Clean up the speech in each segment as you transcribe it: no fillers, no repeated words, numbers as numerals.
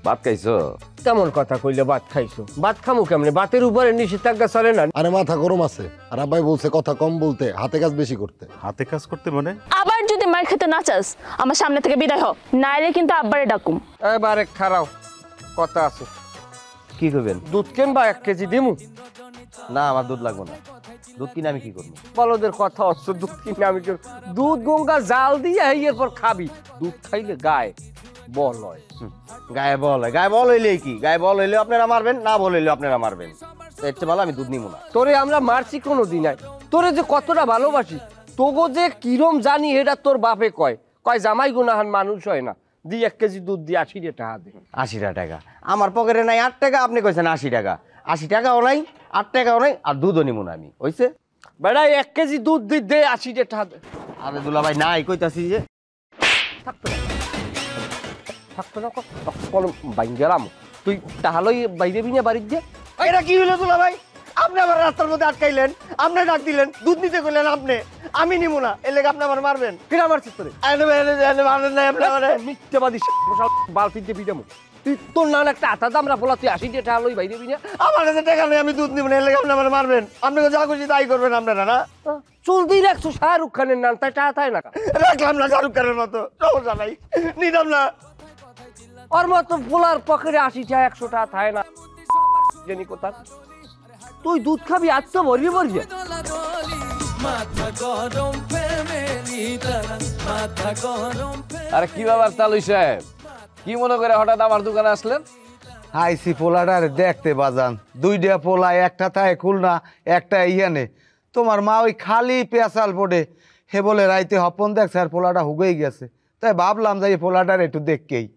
ভাত খাইছো? কেমন কথা কইলে ভাত খাইছো? ভাত খামু কেমনে? ভাতের উপরে নিষেধাজ্ঞা চলে না। আরে মাথা গরম আছে, আর আব্বাই বলছে কথা কম বলতে, হাতে কাজ বেশি করতে। হাতে কাজ করতে মানে? আবার যদি মার খেতে না চাস আমার সামনে থেকে বিদায় হ, নাইলে কিন্তু আব্বারে ডাকুম। এবারে খারাও কথা আছে। কি করবেন? দুধ কিনবা 1 কেজি দিমু? না আমার দুধ লাগবে না। দুধ কিনে আমি কি করবো? বলদের কথা হচ্ছে দুধ কিনে আমি দুধ গঙ্গা জাল দিয়ে এরপর খাবি। দুধ খাইলে গায়ে বল হয়। গায়ে বল হয়? গায়ে বল হইলে কি? গায়ে বল হইলে আপনারা মারবেন, না বল হইলে আপনারা মারবেন। এর চেয়ে ভালো আমি দুধ নিব না। তোরে আমরা মারছি কোনো দিন নাই। তোরে যে কতটা ভালোবাসি, তোগো যে কিরম জানি এটা তোর বাপে কয়। কয় জামাই গুনাহান মানুষ হয় না। 1 কেজি দুধ দিয়ে 80 টাকা দে। 80 টাকা? আমার পকেটে নাই 8 টাকা, আপনি কইছেন 80 টাকা। 80 টাকাও নাই, 8 টাকাও নাই, আর দুধও নিব না আমি। হইছে? বেড়া 1 কেজি দুধ দে 80 টাকা দে। আরে দুলা ভাই নাই কইতাছি যে। থাকতো না কলম বাইন গেলাম। তুই তাহলেই বাইরে বিনে বাড়ির দিয়ে। এটা কি হলো দুলা ভাই? আপনি আমার রাস্তার মধ্যে আটকাইলেন, আপনি ডাক দিলেন, দুধ নিতে কইলেন আপনি, আমি নিব না। এর লেগে আপনি আমার মারবেন? কিনা মারছিস তোরে? মারবেন না আপনি আমার। মিথ্যাবাদী বালতিতে বিটামু। তুই তোর নান একটা আতা দামরা বলা, তুই 80 টাকা লই বাইরে বিনে। আমার কাছে টাকা নেই, আমি দুধ নিব না। এর লেগে আপনি আমার মারবেন? আপনাকে যা খুশি তাই করবেন আপনারা, না? চলতেই রাখছো শাহরুখ খানের নাম, তাই টাকা তাই না? রাখলাম না শাহরুখ খানের মতো, সমস্যা নাই, নিলাম না। ওর মতো পোলার পকেটে 80 টাকা 100 টাকা থাকে না জানি কোথা। তুই দুধ খাবি আজ তো ভরবি ভরবি। আরে কি ব্যাপার তালুই সাহেব, কি মনে করে হঠাৎ আমার দোকানে আসলেন? আইসি পোলাটার দেখতে বাজান, 2টা পোলা, একটা তাই খুলনা, একটা ইয়ানে। তোমার মা ওই খালি পেঁচাল পড়ে, হে বলে রাইতে হপন দেখছে আর পোলাটা হুগেই গেছে, তাই ভাবলাম যে এই পোলাটার একটু দেখকেই।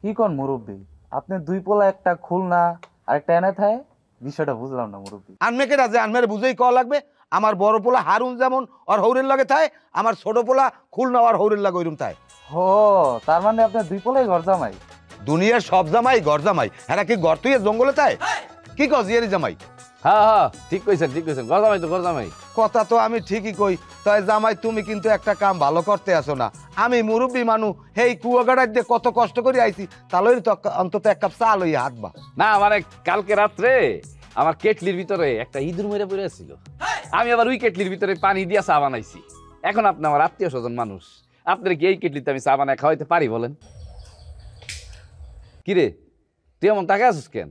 কি কোন মুরব্বী, আপনি 2 পোলা, একটা খুলনা আর একটা এনে থাকে, বিষয়টা বুঝলাম না মুরব্বী। আনমেকে রাজে আনমের বুঝেই কওয়া লাগবে। আমার বড় পোলা হারুন যেমন ওর হৌরের লাগে থায়, আমার ছোট পোলা খুলনা আর হৌরের লাগে ওইরকম থায়। হো, তার মানে আপনার 2 পোলাই ঘর জামাই? দুনিয়ার সব জামাই ঘর জামাই, হ্যাঁ কি ঘর তুই জঙ্গলে থায়? কি কস ইয়েরি জামাই? হ্যাঁ হ্যাঁ ঠিক কইছেন, ঠিক কইছেন, গরজামাই তো গরজামাই। কথা তো আমি ঠিকই কই, তাই জামাই তুমি কিন্তু একটা কাম ভালো করতে আসো না। আমি মুরব্বী মানু, হেই কুয়াগাড়ার দিয়ে কত কষ্ট করে আইছি, তাহলে তো অন্তত 1 কাপ চা লইয়া হাঁটবা। না মানে কালকে রাত্রে আমার কেটলির ভিতরে একটা ইঁদুর মেরে পড়ে ছিল, আমি আবার ওই কেটলির ভিতরে পানি দিয়া চা বানাইছি। এখন আপনি আমার আত্মীয় স্বজন মানুষ, আপনার কি এই কেটলিতে আমি চা বানায় খাওয়াইতে পারি বলেন? কিরে তুই এমন তাকে আছিস কেন?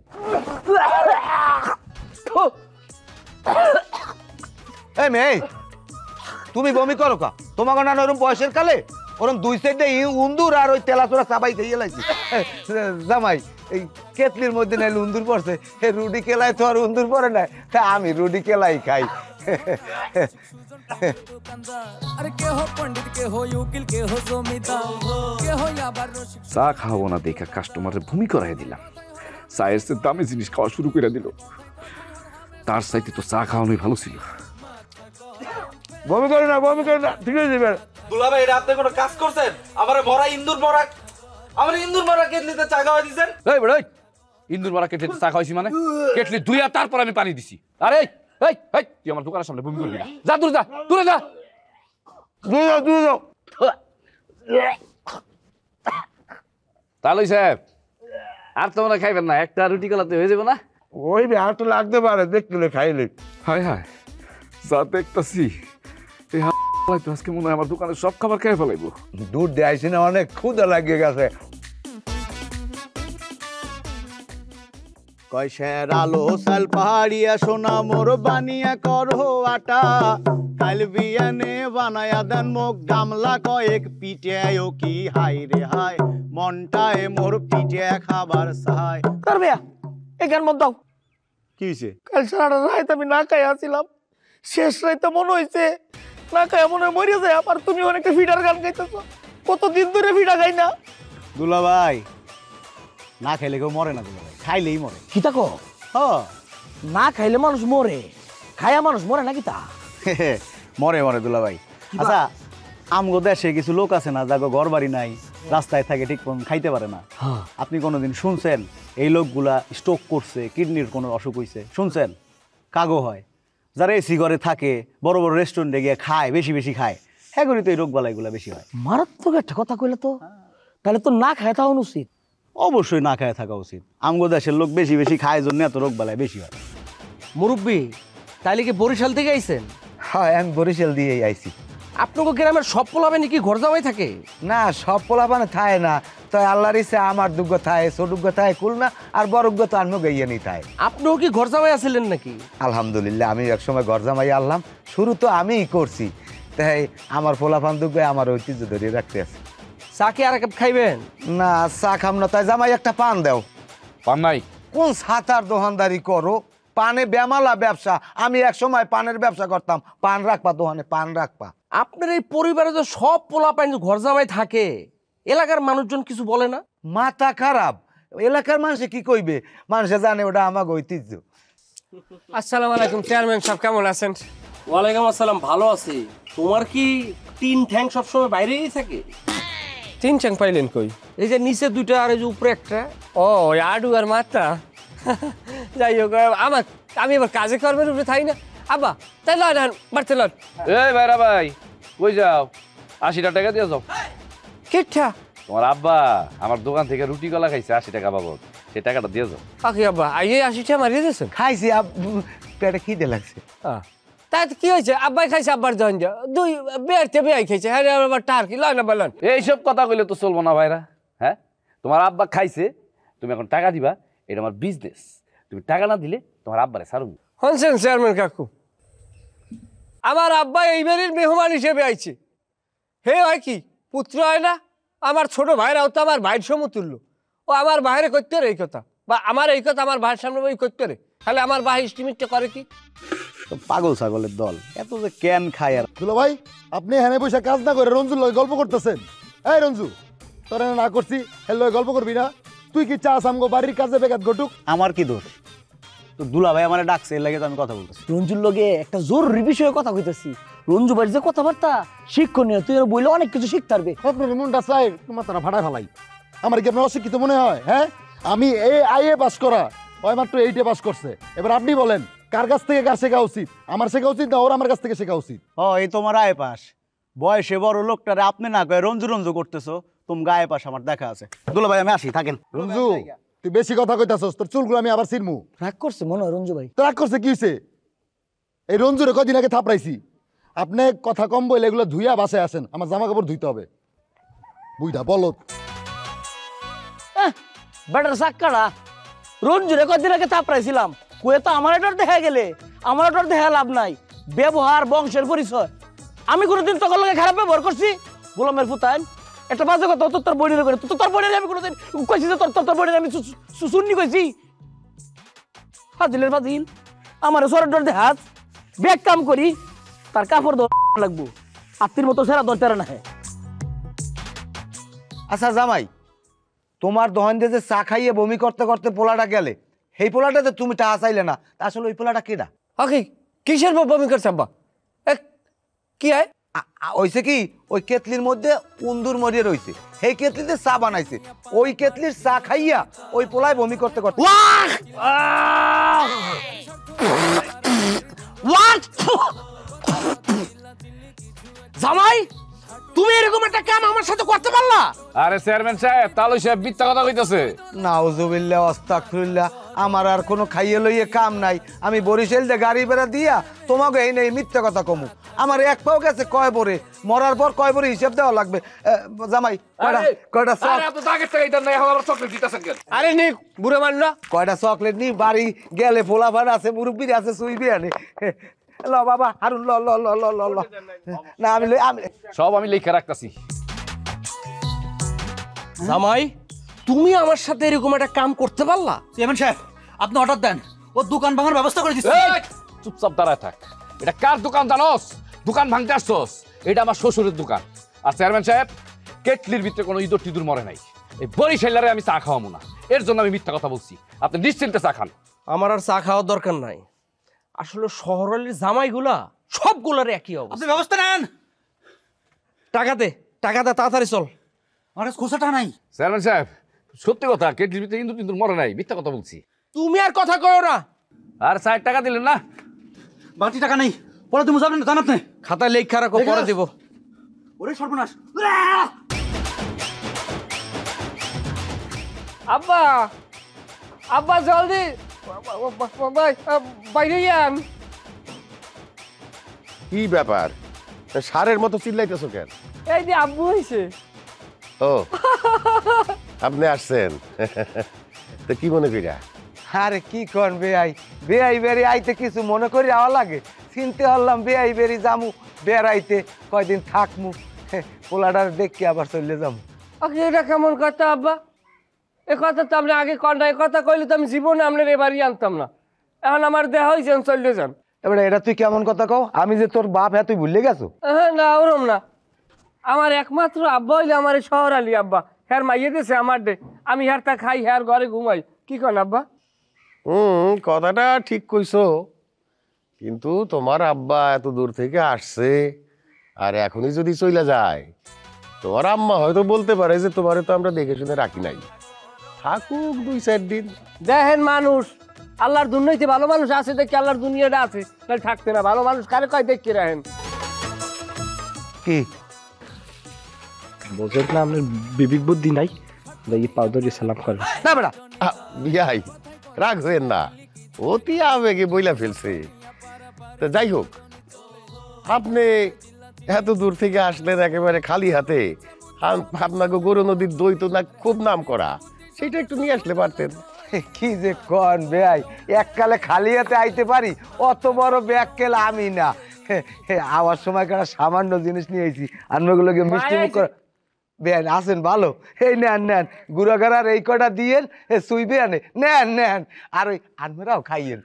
এই মেয়ে, তুমি বমি করো কা? তোমাকে না ওরম বয়সের কালে ওরম 2 সাইডে উন্দুর আর ওই তেলাচোরা চাবাই খেয়ে লাইছি। জামাই এই কেতলির মধ্যে নাইলে উন্দুর পড়ছে, রুডি কেলাই তো আর উন্দুর পড়ে না, তা আমি রুডি কেলাই খাই। চা খাওয়াবো না দেখা কাস্টমারের ভূমি করাই দিলাম, চায়ের চেয়ে দামি জিনিস খাওয়া শুরু করে দিল। তার চাইতে তো চা খাওয়ানোই ভালো ছিল। বমি করে না, বমি করে না, ঠিক আছে। দুলাভাই, এটা আপনি কোনো কাজ করছেন? আমার ইন্দুর মরা কেটলিতে চা খাওয়া দিয়েছেন? এই বড়, ইন্দুর মারা কেটলি চা খাওয়াইছি মানে? কেটলি ধুই আর তারপর আমি পানি দিছি। আরে এই এই তুই আমার দোকানের সামনে ভূমি করবি না, যা দূরে যা, দূরে যা। তালুই সাহেব, আর তো মনে খাইবেন না? একটা রুটি কলাতে হয়ে যাবে না? ওই আর তো লাগতে পারে, দেখলে খাইলে। হায় হায়, যা দেখতাছি এই তো আজকে মনে হয় আমার দোকানে সব খাবার খেয়ে ফেলাইবো। দুধ দেয়াইছি না, অনেক ক্ষুধা লাগিয়ে গেছে। কয়সের আলো সাল পাহাড়িয়া সোনা মোর বানিয়া করো আটা, কাল বিয়ানে বানায়া দেন মুখ গামলা কয়েক পিটায়ও কি হাই রে হাই, মনটায় মোর পিটে খাবার সাহাই। তার ভাইয়া এখান মত দাও। কি হয়েছে? কাল সারা রাত আমি না খাই আসছিলাম, শেষ রাইতে মনে হয়েছে না খাই মনে হয় মরিয়া যায়। আবার তুমি অনেকটা ফিডার গান গাইতেছো, কতদিন ধরে ফিডা গাই না। দুলাভাই, না খাইলে কেউ মরে না দুলাভাই, খাইলেই মরে। কি তাকো? না খাইলে মানুষ মরে, খায়া মানুষ মরে না কি তা? মরে মরে দুলাভাই। আচ্ছা, আমগো দেশে কিছু লোক আছে না যাগো ঘর বাড়ি নাই, রাস্তায় থাকে, ঠিক খাইতে পারে না। আপনি কোনোদিন শুনছেন এই লোকগুলা স্ট্রোক করছে, কিডনির কোনো অসুখ হয়েছে? শুনছেন? কাগো হয় যারা এসি ঘরে থাকে, বড় বড় রেস্টুরেন্টে গিয়ে খায়, বেশি বেশি খায়, হ্যাঁ করি তো এই রোগ বালাইগুলা বেশি হয়। মারাত্মক একটা কথা কইলে তো, তাহলে তো না খায় তা উচিত। অবশ্যই না খায় থাকা উচিত। আমগো দেশের লোক বেশি বেশি খায় জন্য এত রোগ বালায় বেশি হয়। মুরব্বী তাইলে কি বরিশাল থেকে আইছেন? হ্যাঁ, আমি বরিশাল দিয়েই আইছি। আপনাকে গ্রামের সব পোলাবে নাকি ঘর জামাই থাকে? না, সব পোলাপানে থায় না, তাই আল্লাহর ইচ্ছে আমার দুগ্গ থায়, ছোটুগ্গ থায় খুলনা, আর বড়গ্গ তো আমিও গাইয়া নি থায়। আপনিও কি ঘর জামাই আছিলেন নাকি? আলহামদুলিল্লাহ, আমি একসময় ঘর জামাই আনলাম, শুরু তো আমিই করছি, তাই আমার পোলাপান দুগ্গ আমার ঐতিহ্য ধরিয়ে রাখতে আছে। চা কি আর এক কাপ খাইবেন? না, চা খাম না, তাই জামাই একটা পান দাও। পান নাই? কোন ছাতার দোকানদারি করো? পানে বেমালা ব্যবসা, আমি একসময় পানের ব্যবসা করতাম। পান রাখবা দোকানে, পান রাখবা। আপনার এই পরিবারে তো সব পোলাপাইন ঘর জামাই থাকে, এলাকার মানুষজন কিছু বলে না? মাথা খারাপ, এলাকার মানুষে কি কইবে? মানুষে জানে ওটা আমার ঐতিহ্য। আসসালামু আলাইকুম চেয়ারম্যান সাহেব, কেমন আছেন? ওয়ালাইকুম আসসালাম, ভালো আছি। তোমার কি তিন ঠ্যাং সবসময় বাইরেই থাকে? তিন চাং পাইলেন কই? এই যে নিচে দুইটা আর এই যে উপরে একটা। ও আডু আর মাথা। যাই হোক, আমি এবার কাজে কর্মের উপরে থাই না। আব্বা তাই লন বাড়তে লন। এই ভাইরা ভাই, কই যাও? 80 টাকা দিয়ে যাও। কিচ্ছা তোমার আব্বা আমার দোকান থেকে রুটি কলা খাইছে 80 টাকা বাবদ, সেই টাকাটা দিয়ে যাও। আগে আব্বা আইয়ে 80টা মারিয়ে দিয়েছেন? খাইছি, পেটে খিদে লাগছে। তাই কি হয়েছে? আব্বাই খাইছে, আব্বার জন যা দুই বেড়তে বেয়াই খাইছে। হ্যাঁ আবার টার কি লয় না বলেন? এইসব কথা কইলে তো চলবো না ভাইরা। হ্যাঁ, তোমার আব্বা খাইছে, তুমি এখন টাকা দিবা, এটা আমার বিজনেস। তুমি টাকা না দিলে তোমার আব্বারে ছাড়ুন। শুনছেন চেয়ারম্যান কাকু, আমার আব্বা এই বাড়ির মেহমান হিসেবে আইছে। হে হয় কি পুত্র হয় না? আমার ছোট ভাইরাও তো আমার ভাইয়ের সমতুল্য। ও আমার ভাইরে করতে রে এই কথা, বা আমার এই কথা আমার ভাইয়ের সামনে ওই করতে রে, তাহলে আমার ভাই স্টিমিটটা করে কি? তো পাগল ছাগলের দল, এত যে ক্যান খায়। আর দুলা ভাই, আপনি হ্যানে বসে কাজ না করে রঞ্জুর লগে গল্প করতেছেন। এই রঞ্জু, তোরা না করছি হের লগে গল্প করবি না? তুই কি চাস আমগো বাড়ির কাজে বেগাত ঘটুক? আমার কি দোষ? তো দুলা ভাই আমার ডাকছে, এর লাগে তো আমি কথা বলতেছি। রঞ্জুর লগে একটা জরুরি বিষয়ে কথা কইতেছি। রঞ্জু বাড়ির যে কথাবার্তা শিক্ষণীয়, তুই বইলে অনেক কিছু শিখতে পারবে। আপনার মনটা চাই তোমার তারা ভাড়া ফেলাই। আমার কি আপনার অশিক্ষিত মনে হয়? হ্যাঁ, আমি আইএ পাস করা, ওই মাত্র 8 পাস করছে। এবার আপনি বলেন কার কাছ থেকে কার শেখা উচিত? আমার শেখা উচিত না ওর আমার কাছ থেকে শেখা উচিত? ও এই তোমার আয় পাস, বয়সে বড় লোকটারে আপনি না কয়ে রঞ্জু রঞ্জু করতেছো, তুমি গায়ে পাস আমার দেখা আছে। দুলা ভাই আমি আসি, থাকেন। রঞ্জু, তুই বেশি কথা কইতাছস, তোর চুলগুলো আমি আবার ছিড়মু। রাগ করছে মনে হয় রঞ্জু ভাই। তো রাগ করছে কি হইছে? এই রঞ্জুরে কদিন আগে থাপড়াইছি। আপনি কথা কম বলে এগুলো ধুইয়া বাসায় আসেন, আমার জামা কাপড় ধুইতে হবে। বুইড়া বলো বেটার সাক্কাটা রঞ্জুরে কদিন আগে থাপড়াইছিলাম, কুয়ে তো আমার এটার দেখা গেলে আমার এটার দেখা লাভ নাই। ব্যবহার বংশের পরিচয়। আমি কোনোদিন তখন লোকে খারাপ ব্যবহার করছি? গোলামের ফুতান একটা বাজে কথা তোর বইনের করে, তোর বইনের আমি কোনোদিন কইছি যে তোর বইনের আমি শুননি কইছি? ফাজিলের ফাজিল আমার সরের দেহাত ব্যাগ কাম করি, তার কাপড় লাগবো আত্মীর মতো সেরা দরকার না। আচ্ছা জামাই, তোমার দোকান দিয়ে যে চা খাইয়ে বমি করতে করতে পোলাটা গেলে, সেই পোলাটাতে তুমি টাকা চাইলে না, তা আসলে ওই পোলাটা কেডা? ওকে কিসের বমি করছে আব্বা? কি হয়? হইছে কি, ওই কেতলির মধ্যে উন্দুর মরিয়ে রয়েছে, সেই কেতলিতে চা বানাইছে, ওই কেতলির চা খাইয়া ওই পোলায় বমি করতে করতে। জামাই তুমি এরকম একটা কাম আমার সাথে করতে পারলা? আরে চেয়ারম্যান সাহেব, তালুই সাহেব মিথ্যা কথা কইতাছে। নাউজুবিল্লাহ আস্তাগফিরুল্লাহ, আমার আর কোনো খাইয়ে লইয়ে কাম নাই। আমি বরিশাল দিয়ে গাড়ি বেড়া দিয়া তোমাকে এই নেই মিথ্যা কথা কমু। আমার এক পাও গেছে কয় বরে, মরার পর কয় বরে হিসাব দেওয়া লাগবে। জামাই কয়টা আরে নে বুড়ো মান না, কয়টা চকলেট নি, বাড়ি গেলে পোলা ভাড় আছে, মুরব্বীর আছে, সুইবি আনে। ল বাবা হারুন, ল ল ল ল ল ল। না আমি সব আমি লেখা রাখতাছি। জামাই তুমি আমার সাথে এরকম একটা কাম করতে পারলা? চেয়ারম্যান সাহেব আপনি অর্ডার দেন, ও দোকান ভাঙার ব্যবস্থা করে দিচ্ছি। এই, চুপচাপ দাঁড়ায় থাক। এটা কার দোকান জানোস? দোকান ভাঙতে আসছস? এটা আমার শ্বশুরের দোকান। আর চেয়ারম্যান সাহেব, কেটলির ভিতরে কোনো ইঁদুর টিঁদুর মরে নাই। এই বরিশালের আমি চা খাওয়াবো না, এর জন্য আমি মিথ্যা কথা বলছি। আপনি নিশ্চিন্তে চা খান। আমার আর চা খাওয়ার দরকার নাই। আসলে শহরের জামাইগুলা সবগুলার একই অবস্থা। আপনি ব্যবস্থা নেন। টাকা দে, টাকা দে, তাড়াতাড়ি চল। আমার কাছে খোসাটা নাই। চেয়ারম্যান সাহেব, সত্যি কথা, কেটলির ভিতরে ইঁদুর টিঁদুর মরে নাই, মিথ্যা কথা বলছি। তুমি আর কথা কয়ো না। আর 60 টাকা দিলেন না? বাড়তি টাকা নেই, পরে তুমি যাবেন জান আপনি। খাতায় লেখা রাখো, পরে দিব। ওরে সর্বনাশ। আব্বা আব্বা জলদি বাইরে যান। কি ব্যাপার সারের মতো চিল্লাইতেছো কেন? এই যে আব্বু হয়েছে। ও আপনি আসছেন তো কি মনে করিয়া? আরে কি কন বেআই বেরি আইতে কিছু মনে করি আওয়া লাগে, চিনতে হলাম বেআই বেরি যামু বেড়াইতে, কয়দিন থাকমু, পোলাটার দেখি আবার চলে যাবো। এটা কেমন কথা আব্বা? এ কথা তো আপনি আগে কন না, এ কথা কইলে তো আমি জীবনে আপনার এবারই আনতাম না। এখন আমার দেহ হয়েছেন, চলে যান। এবারে এটা তুই কেমন কথা কও? আমি যে তোর বাপ, হ্যাঁ তুই ভুলে গেছো? হ্যাঁ না ওরম না, আমার একমাত্র আব্বা হইলে আমার শহর আলী আব্বা। হ্যার মাইয়ে দিয়েছে আমার ডে, আমি হ্যার তা খাই, হ্যার ঘরে ঘুমাই। কি কন আব্বা? কথাটা ঠিক কইছো, কিন্তু তোমার আব্বা এত দূর থেকে আসছে আর এখনই যদি চলে যায়, তোমার আম্মা হয়তো বলতে পারে যে তোমারে তো আমরা দেখে শুনে রাখি নাই, থাকুক 2-4 দিন। দেখেন মানুষ, আল্লাহর দুনিয়াতে ভালো মানুষ আছে দেখি আল্লাহর দুনিয়াটা আছে, তাহলে থাকতে না। ভালো মানুষ কারে কয় দেখতে রাখেন। কি বোঝেন না আপনার বিবেক বুদ্ধি নাই? পাও ধরিয়ে সালাম করেন না বেটা। বিয়াই রাগ হইেন না, অতি আবেগে বইলা ফেলছে। তো যাই হোক, আপনি এত দূর থেকে আসলেন একেবারে খালি হাতে, আপনাকে গরু নদীর দই তো না খুব নাম করা, সেটা একটু নিয়ে আসলে পারতেন। কি যে কন বেআই, এককালে খালি হাতে আইতে পারি? অত বড় ব্যাগ কেলা আমি না। আওয়ার সময় কেন সামান্য জিনিস নিয়ে আইছি, আনবাগুলোকে মিষ্টি মুখ করে। বেআই আসেন ভালো, এই নেন নেন গুড়াগাড়ার এই কটা দিয়েন, সুইবে আনে নেন নেন, আর ওই আনমেরাও খাইয়েন।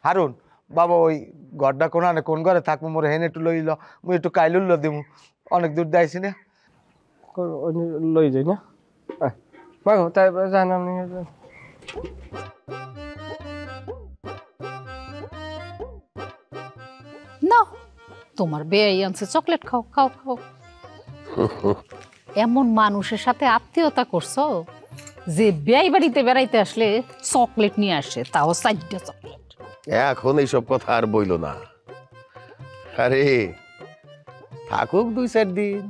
হারুন বাবা, ওই ঘরটা কোন আনে, কোন ঘরে থাকবো মোর হেন একটু লইল, মুই একটু কাইলুল দিমু, অনেক দূর দাইছি না, লই যাই না। মাগো তাই জান আপনি না, তোমার বেয়াই আনছে চকলেট, খাও খাও খাও। এমন মানুষের সাথে আত্মীয়তা করছো যে বেয়াই বাড়িতে বেড়াইতে আসলে চকলেট নিয়ে আসে, তাও 4টা চকলেট। এখন এইসব কথা আর বইল না। আরে থাকুক 2-4 দিন,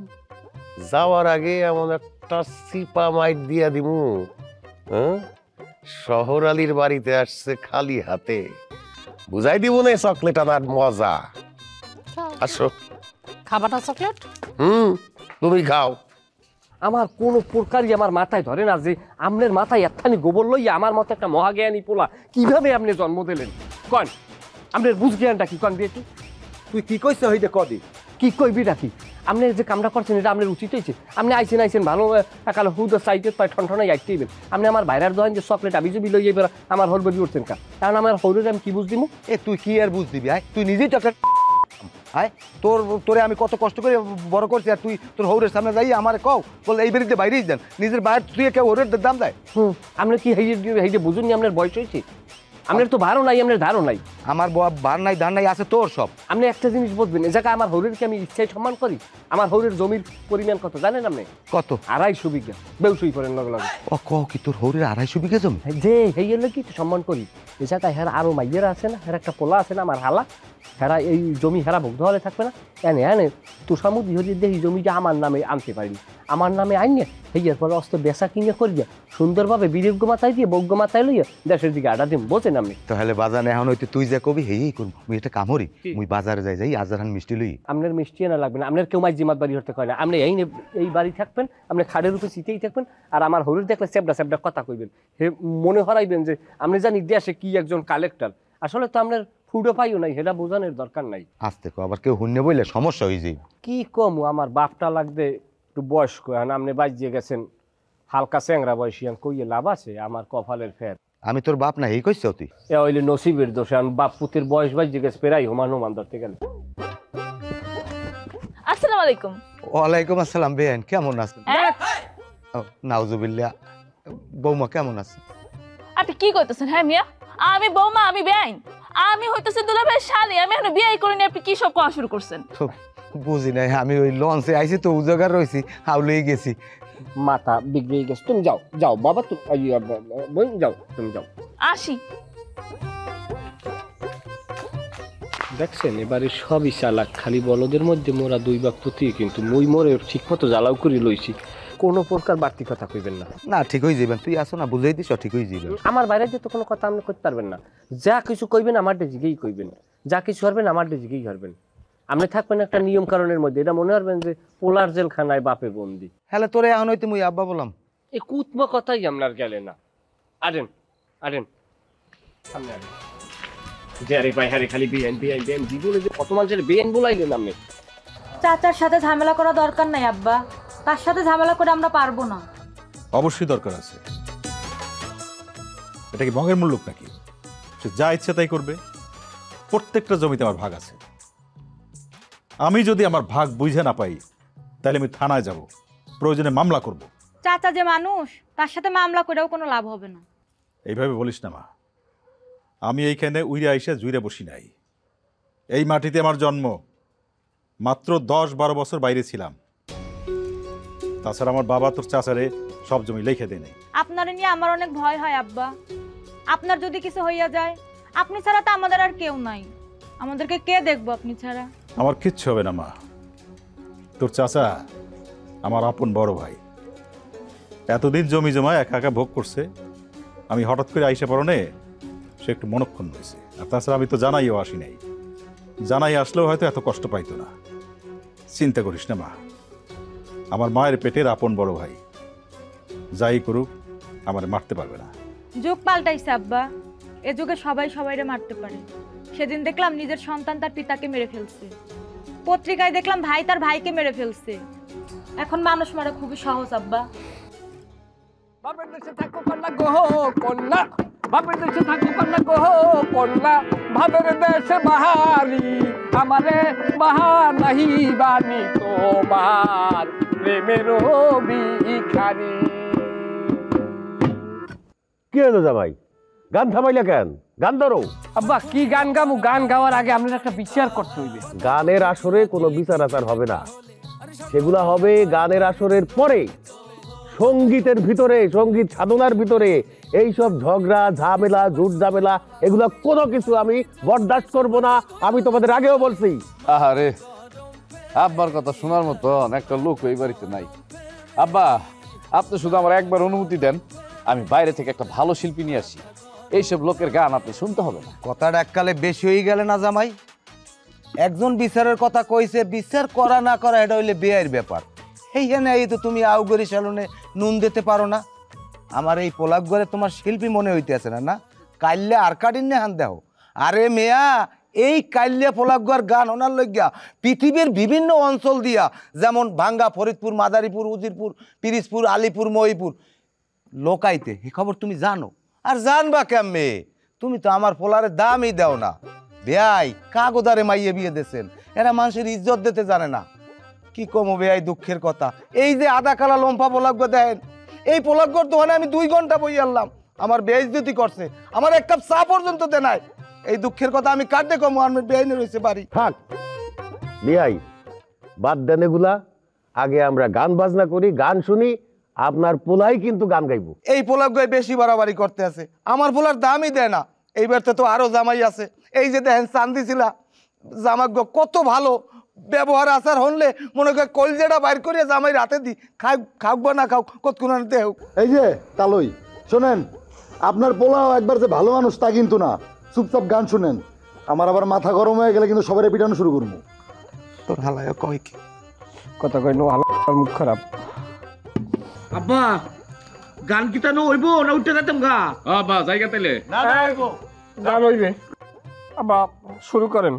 যাওয়ার আগে এমন একটা সিপা মাইট দিয়া দিমু, শহর আলীর বাড়িতে আসছে খালি হাতে, বুঝাই দিব না চকলেট আনার মজা। আসো খাবারটা চকলেট। তুমি খাও। আমার কোনো প্রকারই আমার মাথায় ধরে না যে আপনার মাথায় একখানি গোবর লইয়া আমার মতো একটা মহাজ্ঞানী পোলা কিভাবে আপনি জন্ম দিলেন। কন আপনার বুঝ জ্ঞানটা কি? কন দিয়ে তুই কি কইছ হইতে কদি? কি কইবি নাকি? আপনি যে কামটা করছেন এটা আপনার উচিত হয়েছে। আপনি আইসেন ভালো একাল হুদ সাইতে পায় ঠনঠনাই আইতেইবেন। আপনি আমার বাইরের দোকান যে চকলেট আবি জবি লইয়ে এবার আমার হল বলি উঠছেন কা, কারণ আমার হৌরের আমি কি বুঝ দিমু? তুই কি আর বুঝ দিবি? তুই নিজেই চকলেট আয়, তোরে আমি কত কষ্ট করে বড় করছি, আর তুই তোর হৌরের সামনে যাই আমার কও বল এই বাড়িতে বাইরেই যান, নিজের বাইরে তুই কেউ হৌরের দাম দেয়? আপনি কি হেইটে বুঝুন নি আপনার বয়স হয়েছে? আপনার তো ভারও নাই, আপনার ধারও নাই। আমার ভার নাই ধার নাই আছে তোর সব। আপনি একটা জিনিস বুঝবেন, এ জায়গায় আমার হৌরেরকে আমি ইচ্ছায় সম্মান করি। আমার হৌরের জমির পরিমাণ কত জানেন আপনি? কত? 250 বিঘা। বেউসুই করেন লগে লগে। ও ক কি তোর হৌরের 250 বিঘা জমি? যে হেইয়ের কি সম্মান করি। এ জায়গায় হেরা আরো মাইয়েরা আছে না, হেরা একটা পোলা আছে না আমার হালা, হেরা এই জমি হেরা ভোগ হলে থাকবে না। এনে তুষামুদি হয়ে দেখি জমিটা আমার নামে আনতে পারি, আমার নামে আইনে হেইয়ার পরে অস্ত বেচা কিনে করিয়া সুন্দরভাবে বিরেজ্ঞ মাথায় দিয়ে বজ্ঞ মাথায় লইয়া দেশের দিকে আডা দিম। বোঝেন আপনি? তাহলে বাজারে এখন হইতে তুই যা কবি হেই করব, মুই এটা কামড়ি, মুই বাজারে যাই আজারান মিষ্টি লই। আপনার মিষ্টি না লাগবে না, আপনার কেউ মাই জিমাত বাড়ি হতে কয় না। আপনি এই বাড়ি থাকবেন, আপনি খাড়ের উপরে চিতেই থাকবেন, আর আমার হলুদ দেখলে চেপডা কথা কইবেন, হে মনে হরাইবেন যে আপনি জানি দেশে কি একজন কালেক্টর। আসলে তো আপনার ফুডও পাইও নাই, সেটা বোঝানোর দরকার নাই। আস্তে কো, আবার কেউ হুন্নে বইলে সমস্যা হয়ে যায়। কি কম, আমার বাপটা লাগবে একটু বয়স্ক, আপনি বাজিয়ে গেছেন হালকা চ্যাংরা বয়সী, কইয়ে লাভ আছে? আমার কপালের ফের। আমি তোর বাপ না, এই কইছ তুই? এ হইলে নসিবের দোষ। বাপ পুতের বয়স বাজিয়ে গেছে প্রায় হুমান ধরতে গেলে। আসসালামু আলাইকুম। ওয়ালাইকুম আসসালাম। বেন কেমন আছেন? নাউজুবিল্লাহ। বৌমা কেমন আছে? আপনি কি কইতেছেন? হ্যাঁ মিয়া, আমি বৌমা, আমি বেআইন, আমি হইতেছি দুলাভাইয়ের শালি, আমি এখনো বিয়ে করিনি, আপনি কি সব কোয়া শুরু করছেন? বুঝি নাই, আমি ওই লঞ্চে আইছি তো উজাগার রইছি, হাওলেই গেছি, মাথা বিগড়ে গেছে। তুমি যাও বাবা, তুমি যাও, তুমি যাও। আসি। দেখছেন এবারে সবই চালাক, খালি বলদের মধ্যে মোরা 2 ভাগ পুঁতি, কিন্তু মই মোরে ঠিক মতো জ্বালাও করে লইছি। কোনো প্রকার বাড়তি কথা কইবেন না। না ঠিক হয়ে যাবেন, তুই আসো না, বুঝাই দিস ঠিক হয়ে যাবেন। আমার বাইরে দিয়ে তো কোনো কথা আপনি করতে পারবেন না। যা কিছু কইবেন আমার দিকেই কইবেন, যা কিছু করবেন আমার দিকেই করবেন। আপনি থাকবেন একটা নিয়ম কারণের মধ্যে, এটা মনে করবেন যে পোলার জেলখানায় বাপে বন্দি। হ্যাঁ তোরে এখন হইতে মুই আব্বা বললাম, এই কুতম কথাই আপনার গেলে না। আরেন আরেন সামনে আরেন। যে আরে ভাই হারে খালি বিএন বিএন বিএন জীবনে যে কত মানুষের বিএন বলাইলেন আপনি। চাচার সাথে ঝামেলা করা দরকার নাই আব্বা, তার সাথে ঝামেলা করে আমরা পারবো না। অবশ্যই দরকার আছে। এটা কি ভঙ্গের মূল্য নাকি? সে যা ইচ্ছে তাই করবে। প্রত্যেকটা জমিতে আমার ভাগ আছে। আমি যদি আমার ভাগ বুঝে না পাই তাহলে আমি থানায় যাব, প্রয়োজনে মামলা করব। চাচা যে মানুষ, তার সাথে মামলা করেও কোনো লাভ হবে না। এইভাবে বলিস না মা। আমি এইখানে উইরে আইসা জুইরে বসি নাই। এই মাটিতে আমার জন্ম। মাত্র 10-12 বছর বাইরে ছিলাম। তাছাড়া আমার বাবা তোর চাচারে সব জমি লিখে দেয় নাই। আপনার নিয়ে আমার অনেক ভয় হয় আব্বা। আপনার যদি কিছু হইয়া যায়, আপনি ছাড়া তো আমাদের আর কেউ নাই। আমাদেরকে কে দেখবো আপনি ছাড়া? আমার কিচ্ছু হবে না মা। তোর চাচা আমার আপন বড় ভাই। এতদিন জমি জমা একা একা ভোগ করছে। আমি হঠাৎ করে আইসা পড়নে সে একটু মনক্ষণ হয়েছে। আর তাছাড়া আমি তো জানাইও আসি নাই। জানাই আসলেও হয়তো এত কষ্ট পাইতো না। চিন্তা করিস না মা, আমার মায়ের পেটের আপন বড় ভাই। যাই করুক আমার মারতে পারবে না। যুগ পাল্টাইছে আব্বা, এ যুগে সবাই সবাইরে মারতে পারে। সেদিন দেখলাম নিজের সন্তান তার পিতাকে মেরে ফেলছে, পত্রিকায় দেখলাম ভাই তার ভাইকে মেরে ফেলছে। এখন মানুষ মারা খুবই সহজ আব্বা। বাপের দেশে থাকো কন্যা গো কন্যা, বাপের দেশে থাকো কন্যা গো কন্যা, ভাবের দেশে বাহারি আমারে বাহা নাহি বানি তোমার প্রেমের ভিখারি। কি হলো জামাই, গান থামাইলা কেন? গান ধরো। আব্বা কি গান গামু? গান গাওয়ার আগে আপনার একটা বিচার করতে হইবে। গানের আসরে কোনো বিচার আচার হবে না, সেগুলা হবে গানের আসরের পরে। সঙ্গীতের ভিতরে, সঙ্গীত সাধনার ভিতরে এইসব ঝগড়া ঝামেলা ঝুট ঝামেলা এগুলা কোনো কিছু আমি বরদাস্ত করব না। আমি তোমাদের আগেও বলছি। আরে আব্বার কথা শোনার মতন একটা লোক এই বাড়িতে নাই। আব্বা আপনি শুধু আমার একবার অনুমতি দেন, আমি বাইরে থেকে একটা ভালো শিল্পী নিয়ে আসি। এইসব লোকের গান আপনি শুনতে হবে না। কথাটা এককালে বেশি হয়ে গেলে না জামাই? একজন বিচারের কথা কইছে, বিচার করা না করা এটা হইলে বেয়ের ব্যাপার। এইখানে এই তো তুমি আউগরি সেলুনে নুন দিতে পারো না। আমার এই পোলাক ঘরে তোমার শিল্পী মনে হইতেছে না? না কাইলে আর কাটিন হান দেও। আরে মেয়া, এই কাইলে পোলাকঘর গান ওনার লইগা পৃথিবীর বিভিন্ন অঞ্চল দিয়া, যেমন ভাঙ্গা, ফরিদপুর, মাদারীপুর, উজিরপুর, পিরিজপুর, আলিপুর, মহিপুর লোকাইতে, এই খবর তুমি জানো? আর জানবা কেমনে? তুমি তো আমার পোলারের দামই দাও না। বেয়াই কাগদারে মাইয়ে বিয়ে দিয়েছেন, এরা মানুষের ইজ্জত দিতে জানে না। কি কমো বেয়াই, দুঃখের কথা। এই যে আদা কালা লম্ফা পোলাকঘর দেখেন, এই পোলাকঘর দোকানে আমি 2 ঘন্টা বই আনলাম, আমার বেইজ্জতি করছে, আমার এক কাপ চা পর্যন্ত দেয় নাই। এই দুঃখের কথা আমি কাটে কমো, আমার বেআইনে রয়েছে বাড়ি। থাক বিয়াই, বাদ দেন এগুলা। আগে আমরা গান বাজনা করি, গান শুনি। আপনার পোলাই কিন্তু গান গাইব। এই পোলাকঘর বেশি বাড়াবাড়ি করতে আছে, আমার পোলার দামই দেয় না। এইবার তো আরো জামাই আছে। এই যে দেখেন চান্দি ছিলা জামাগ্য কত ভালো ব্যবহার আচার হলে মনে করে কলজেটা বাইর করিয়া জামাই রাতে দি খাওয়া না খাও কতক্ষণে হোক। এই যে তালই শোনেন, আপনার পোলাও একবার যে ভালো মানুষ তা কিন্তু না। চুপচাপ গান শুনেন। আমার আবার মাথা গরম হয়ে গেলে কিন্তু সবাই পিটানো শুরু করবো। তোর হালায় কয় কি কথা কই নো, মুখ খারাপ। আব্বা গান কি তানো হইব না উঠে যেতাম গা? আব্বা জায়গা তাইলে না না হইব, গান হইবে। আব্বা শুরু করেন।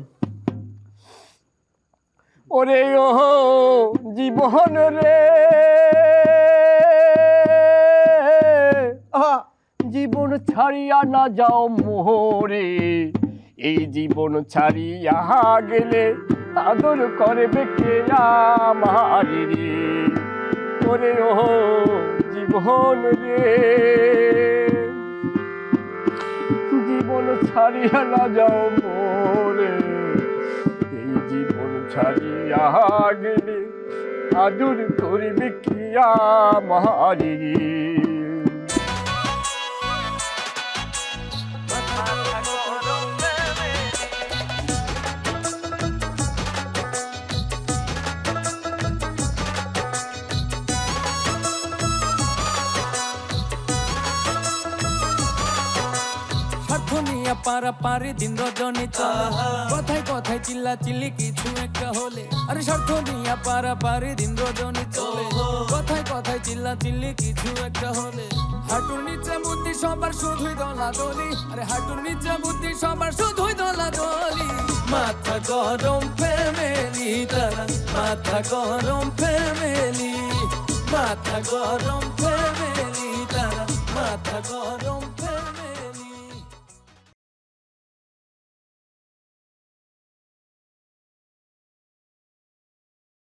ওরে ও জীবন রে, জীবন ছাড়িয়া না যাও মোরে, এই জীবন ছাড়িয়া গেলে আদর করবে কে আমার রে। ওরে ও জীবন রে, জীবন ছাড়িয়া না যাও মোরে, এই জীবন ছাড়িয়া গেলে আদর করবে কি আমার রে। নিয়ে পারা পারি দিন রজনী চলে কথায় কথায় চিল্লা চিল্লি কিছু একটা হলে আরে স্বার্থ নিয়ে পারা পারি দিন রজনী চলে কথায় কথায় চিল্লা চিল্লি কিছু একটা হলে হাঁটুর নিচে বুদ্ধি সবার শুধুই দলাদলি আরে হাঁটুর নিচে বুদ্ধি সবার শুধুই দলাদলি মাথা গরম ফ্যামিলি তারা মাথা গরম ফ্যামিলি মাথা গরম ফ্যামিলি তারা মাথা গরম